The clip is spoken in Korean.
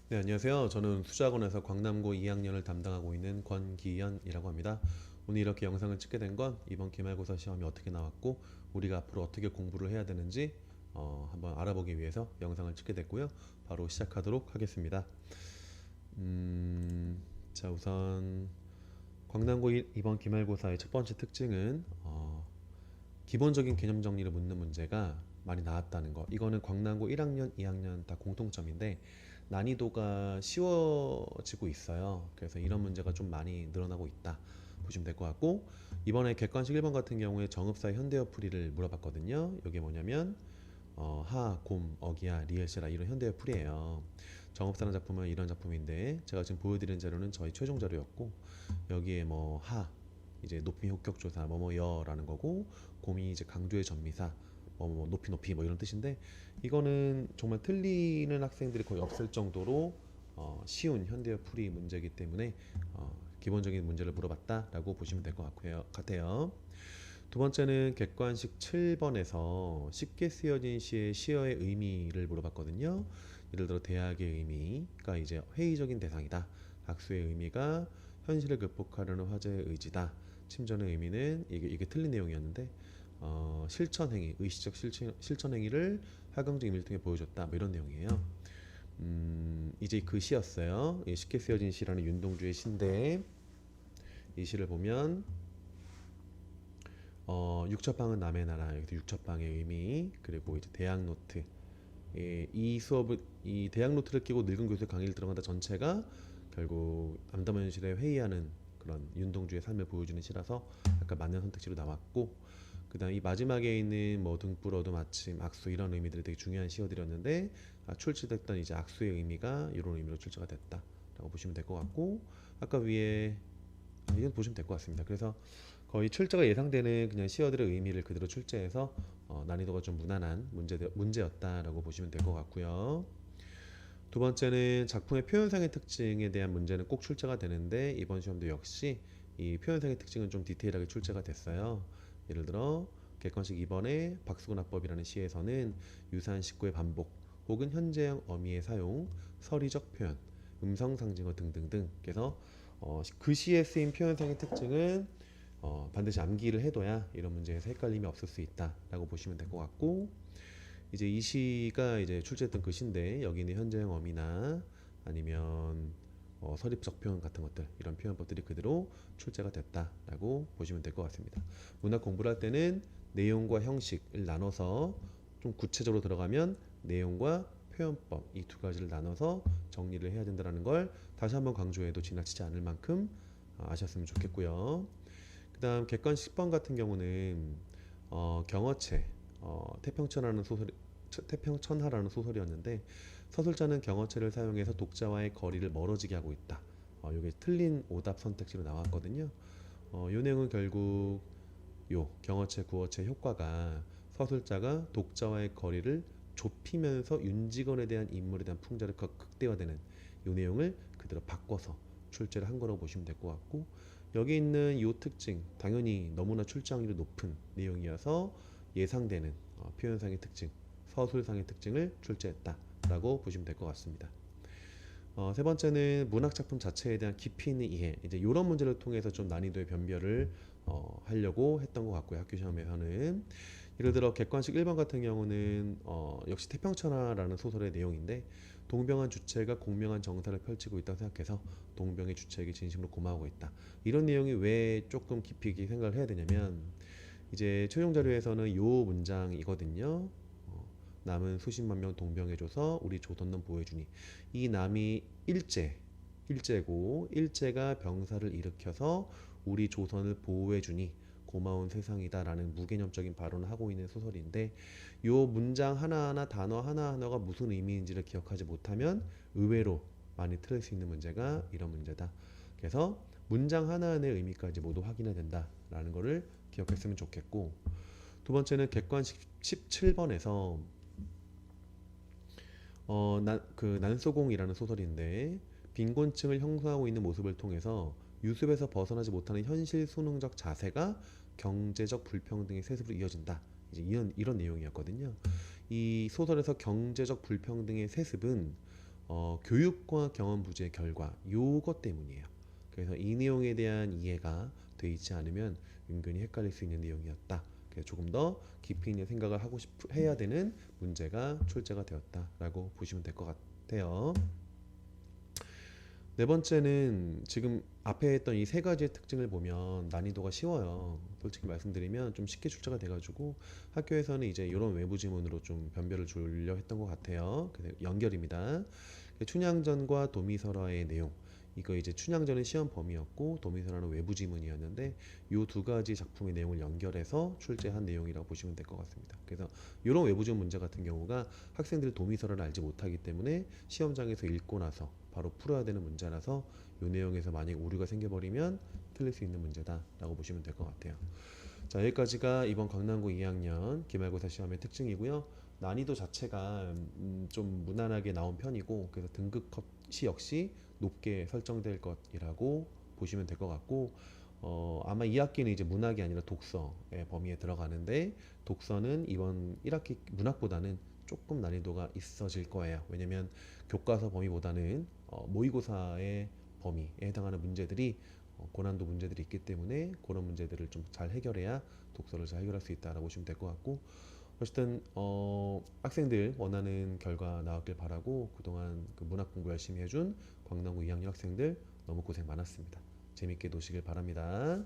네, 안녕하세요. 저는 수자학원에서 광남고 2학년을 담당하고 있는 권기현이라고 합니다. 오늘 이렇게 영상을 찍게 된 건 이번 기말고사 시험이 어떻게 나왔고 우리가 앞으로 어떻게 공부를 해야 되는지 한번 알아보기 위해서 영상을 찍게 됐고요. 바로 시작하도록 하겠습니다. 자, 우선 광남고 이번 기말고사의 첫 번째 특징은 기본적인 개념 정리를 묻는 문제가 많이 나왔다는 거. 이거는 광남고 1학년, 2학년 다 공통점인데 난이도가 쉬워지고 있어요. 그래서 이런 문제가 좀 많이 늘어나고 있다 보시면 될 것 같고, 이번에 객관식 1번 같은 경우에 정읍사의 현대어 풀이를 물어봤거든요. 이게 뭐냐면 하, 곰, 어기야, 리을세라 이런 현대어 풀이에요. 정읍사라는 작품은 이런 작품인데 제가 지금 보여드린 자료는 저희 최종 자료였고, 여기에 뭐 하, 이제 높이 혹격조사 뭐뭐여라는 거고, 곰이 이제 강조의 전미사 뭐 높이 높이 뭐 이런 뜻인데, 이거는 정말 틀리는 학생들이 거의 없을 정도로 쉬운 현대어 풀이 문제이기 때문에 기본적인 문제를 물어봤다라고 보시면 될 것 같아요. 두 번째는 객관식 7번에서 쉽게 쓰여진 시의 시어의 의미를 물어봤거든요. 예를 들어 대학의 의미가 이제 회의적인 대상이다. 악수의 의미가 현실을 극복하려는 화제의 의지다. 침전의 의미는 이게 틀린 내용이었는데 실천행위, 의식적 실천행위를 활용적 의미를 통해 보여줬다. 뭐 이런 내용이에요. 이제 그 시였어요. 쉽게 쓰여진 시라는 윤동주의 시인데, 이 시를 보면 육첩방은 남의 나라, 여기서 육첩방의 의미, 그리고 이제 대학 노트. 이 수업을 이 대학 노트를 끼고 늙은 교수의 강의를 들어간다 전체가 결국 암담한 현실에 회의하는 그런 윤동주의 삶을 보여주는 시라서 약간 맞는 선택지로 나왔고, 그다음 이 마지막에 있는 뭐 등불 어둠 아침 악수 이런 의미들이 되게 중요한 시어들이었는데, 출제됐던 이제 악수의 의미가 이런 의미로 출제가 됐다라고 보시면 될 것 같고, 아까 위에 이건 보시면 될 것 같습니다. 그래서 거의 출제가 예상되는 그냥 시어들의 의미를 그대로 출제해서 난이도가 좀 무난한 문제였다라고 보시면 될 것 같고요. 두 번째는 작품의 표현상의 특징에 대한 문제는 꼭 출제가 되는데, 이번 시험도 역시 이 표현상의 특징은 좀 디테일하게 출제가 됐어요. 예를 들어 객관식 2번의 박수근 화법이라는 시에서는 유사한 식구의 반복 혹은 현재형 어미의 사용, 서리적 표현, 음성 상징어 등등등. 그래서 그 시에 쓰인 표현상의 특징은 반드시 암기를 해둬야 이런 문제에서 헷갈림이 없을 수 있다라고 보시면 될 것 같고, 이제 이 시가 이제 출제했던 그 시인데 여기 있는 현재형 어미나 아니면 서립적 표현 같은 것들, 이런 표현법들이 그대로 출제가 됐다라고 보시면 될 것 같습니다. 문학 공부를 할 때는 내용과 형식을 나눠서 좀 구체적으로 들어가면 내용과 표현법 이 두 가지를 나눠서 정리를 해야 된다는 걸 다시 한번 강조해도 지나치지 않을 만큼 아셨으면 좋겠고요. 그 다음 객관식 10번 같은 경우는 경어체, 태평천하라는 소설이었는데, 서술자는 경어체를 사용해서 독자와의 거리를 멀어지게 하고 있다. 이게 틀린 오답 선택지로 나왔거든요. 이 내용은 결국 요 경어체 구어체 효과가 서술자가 독자와의 거리를 좁히면서 윤직원에 대한 인물에 대한 풍자를 극대화되는 이 내용을 그대로 바꿔서 출제를 한 거라고 보시면 될 것 같고, 여기 있는 이 특징 당연히 너무나 출제확률이 높은 내용이어서 예상되는 표현상의 특징, 서술상의 특징을 출제했다라고 보시면 될 것 같습니다. 세 번째는 문학 작품 자체에 대한 깊이 있는 이해. 이제 이런 문제를 통해서 좀 난이도의 변별을 하려고 했던 것 같고요. 학교 시험에서는 예를 들어 객관식 1번 같은 경우는 역시 태평천하라는 소설의 내용인데, 동병한 주체가 공명한 정사를 펼치고 있다고 생각해서 동병의 주체에게 진심으로 고마워하고 있다. 이런 내용이 왜 조금 깊이 있게 생각을 해야 되냐면, 이제 최종 자료에서는 요 문장이거든요. 남은 수십만 명 동병해줘서 우리 조선놈 보호해주니. 이 남이 일제고 일제가 병사를 일으켜서 우리 조선을 보호해주니 고마운 세상이다라는 무개념적인 발언을 하고 있는 소설인데, 요 문장 하나하나 단어 하나하나가 무슨 의미인지를 기억하지 못하면 의외로 많이 틀릴 수 있는 문제가 이런 문제다. 그래서 문장 하나하나의 의미까지 모두 확인해야 된다라는 거를 기억했으면 좋겠고, 두 번째는 객관식 17번에서 난소공이라는 소설인데, 빈곤층을 형성하고 있는 모습을 통해서 유습에서 벗어나지 못하는 현실 수능적 자세가 경제적 불평등의 세습으로 이어진다. 이제 이런 내용이었거든요. 이 소설에서 경제적 불평등의 세습은 교육과 경험 부재 결과 요것 때문이에요. 그래서 이 내용에 대한 이해가 돼 있지 않으면 은근히 헷갈릴 수 있는 내용이었다. 그래서 조금 더 깊이 있는 생각을 해야 되는 문제가 출제가 되었다라고 보시면 될 것 같아요. 네 번째는 지금 앞에 했던 이 세 가지의 특징을 보면 난이도가 쉬워요. 솔직히 말씀드리면 좀 쉽게 출제가 돼가지고 학교에서는 이제 이런 외부 지문으로 좀 변별을 주려 했던 것 같아요. 그래서 연결입니다. 춘향전과 도미설화의 내용. 이거 이제 춘향전은 시험 범위였고 도미설화는 외부 지문이었는데 이 두 가지 작품의 내용을 연결해서 출제한 내용이라고 보시면 될 것 같습니다. 그래서 이런 외부 지문 문제 같은 경우가 학생들이 도미설화를 알지 못하기 때문에 시험장에서 읽고 나서 바로 풀어야 되는 문제라서 이 내용에서 만약 오류가 생겨버리면 틀릴 수 있는 문제다라고 보시면 될 것 같아요. 자, 여기까지가 이번 강남고 2학년 기말고사 시험의 특징이고요. 난이도 자체가 좀 무난하게 나온 편이고 그래서 등급 컷이 역시 높게 설정될 것이라고 보시면 될 것 같고 아마 2학기는 이제 문학이 아니라 독서의 범위에 들어가는데 독서는 이번 1학기 문학보다는 조금 난이도가 있어질 거예요. 왜냐면 교과서 범위보다는 모의고사의 범위에 해당하는 문제들이 고난도 문제들이 있기 때문에 그런 문제들을 좀 잘 해결해야 독서를 잘 해결할 수 있다라고 보시면 될 것 같고 어쨌든 학생들 원하는 결과 나왔길 바라고 그동안 그 문학 공부 열심히 해준 광남구 2학년 학생들 너무 고생 많았습니다. 재밌게 노시길 바랍니다.